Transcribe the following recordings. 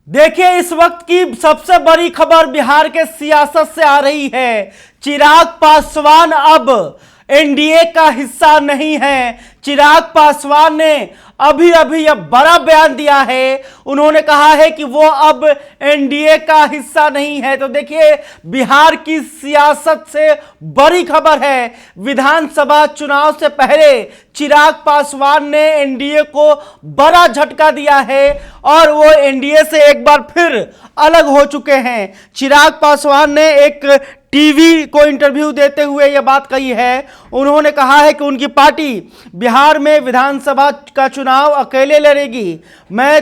देखिए, इस वक्त की सबसे बड़ी खबर बिहार के सियासत से आ रही है। चिराग पासवान अब एनडीए का हिस्सा नहीं है। चिराग पासवान ने अभी अभी यह बड़ा बयान दिया है। उन्होंने कहा है कि वो अब एनडीए का हिस्सा नहीं है। तो देखिए, बिहार की सियासत से बड़ी खबर है। विधानसभा चुनाव से पहले चिराग पासवान ने एनडीए को बड़ा झटका दिया है और वो एनडीए से एक बार फिर अलग हो चुके हैं। चिराग पासवान ने एक टीवी को इंटरव्यू देते हुए यह बात कही है। उन्होंने कहा है कि उनकी पार्टी बिहार में विधानसभा का चुनाव अकेले लड़ेगी। मैंने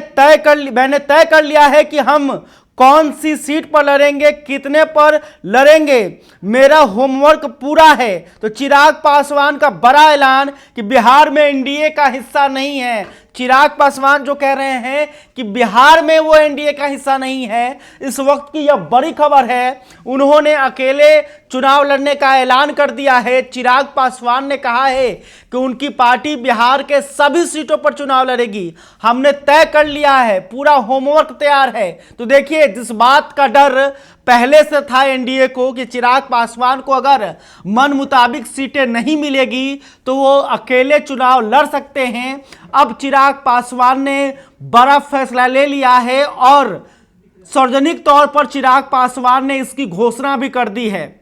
तय कर लिया है कि हम कौन सी सीट पर लड़ेंगे, कितने पर लड़ेंगे, मेरा होमवर्क पूरा है। तो चिराग पासवान का बड़ा ऐलान कि बिहार में एनडीए का हिस्सा नहीं है। चिराग पासवान जो कह रहे हैं कि बिहार में वो एनडीए का हिस्सा नहीं है, इस वक्त की यह बड़ी खबर है। उन्होंने अकेले चुनाव लड़ने का ऐलान कर दिया है। चिराग पासवान ने कहा है कि उनकी पार्टी बिहार के सभी सीटों पर चुनाव लड़ेगी। हमने तय कर लिया है, पूरा होमवर्क तैयार है। तो देखिए, जिस बात का डर पहले से था एनडीए को कि चिराग पासवान को अगर मन मुताबिक सीटें नहीं मिलेगी तो वो अकेले चुनाव लड़ सकते हैं, अब चिराग पासवान ने बड़ा फैसला ले लिया है और सार्वजनिक तौर पर चिराग पासवान ने इसकी घोषणा भी कर दी है।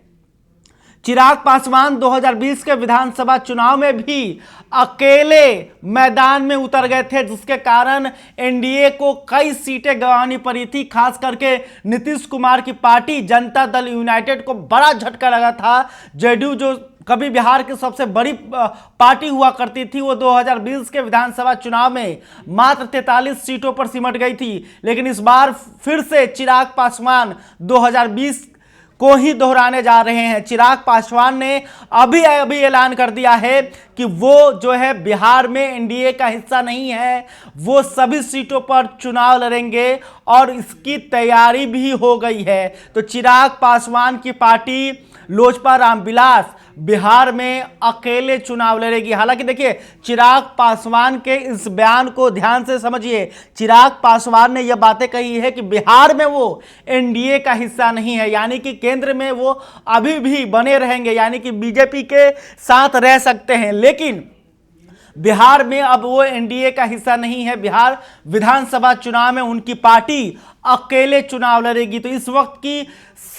चिराग पासवान 2020 के विधानसभा चुनाव में भी अकेले मैदान में उतर गए थे, जिसके कारण एनडीए को कई सीटें गंवानी पड़ी थी। खास करके नीतीश कुमार की पार्टी जनता दल यूनाइटेड को बड़ा झटका लगा था। जेडीयू जो कभी बिहार की सबसे बड़ी पार्टी हुआ करती थी, वो 2020 के विधानसभा चुनाव में मात्र 43 सीटों पर सिमट गई थी। लेकिन इस बार फिर से चिराग पासवान 2020 को ही दोहराने जा रहे हैं। चिराग पासवान ने अभी ऐलान कर दिया है कि वो जो है बिहार में एनडीए का हिस्सा नहीं है, वो सभी सीटों पर चुनाव लड़ेंगे और इसकी तैयारी भी हो गई है। तो चिराग पासवान की पार्टी लोजपा रामविलास बिहार में अकेले चुनाव लड़ेगी। हालांकि देखिए, चिराग पासवान के इस बयान को ध्यान से समझिए। चिराग पासवान ने यह बातें कही है कि बिहार में वो एनडीए का हिस्सा नहीं है, यानी कि केंद्र में वो अभी भी बने रहेंगे, यानी कि बीजेपी के साथ रह सकते हैं, लेकिन बिहार में अब वो एनडीए का हिस्सा नहीं है। बिहार विधानसभा चुनाव में उनकी पार्टी अकेले चुनाव लड़ेगी। तो इस वक्त की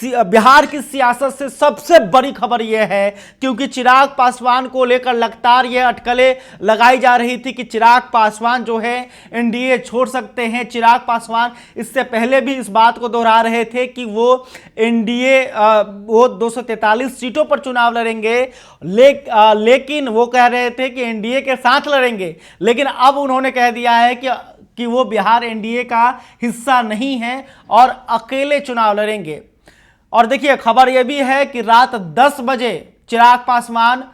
बिहार की सियासत से सबसे बड़ी खबर यह है, क्योंकि चिराग पासवान को लेकर लगातार यह अटकलें लगाई जा रही थी कि चिराग पासवान जो है एनडीए छोड़ सकते हैं। चिराग पासवान इससे पहले भी इस बात को दोहरा रहे थे कि वो एनडीए वो 243 सीटों पर चुनाव लड़ेंगे, लेकिन वो कह रहे थे कि एनडीए के साथ लड़ेंगे। लेकिन अब उन्होंने कह दिया है कि वो बिहार एनडीए का हिस्सा नहीं है और अकेले चुनाव लड़ेंगे। और देखिए, खबर यह भी है कि रात 10 बजे चिराग पासवान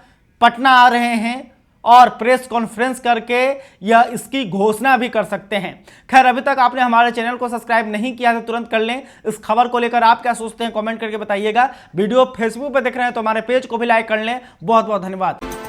पटना आ रहे हैं और प्रेस कॉन्फ्रेंस करके यह इसकी घोषणा भी कर सकते हैं। खैर, अभी तक आपने हमारे चैनल को सब्सक्राइब नहीं किया तो तुरंत कर लें। इस खबर को लेकर आप क्या सोचते हैं कमेंट करके बताइएगा। वीडियो फेसबुक पर देख रहे हैं तो हमारे पेज को भी लाइक कर लें। बहुत बहुत धन्यवाद।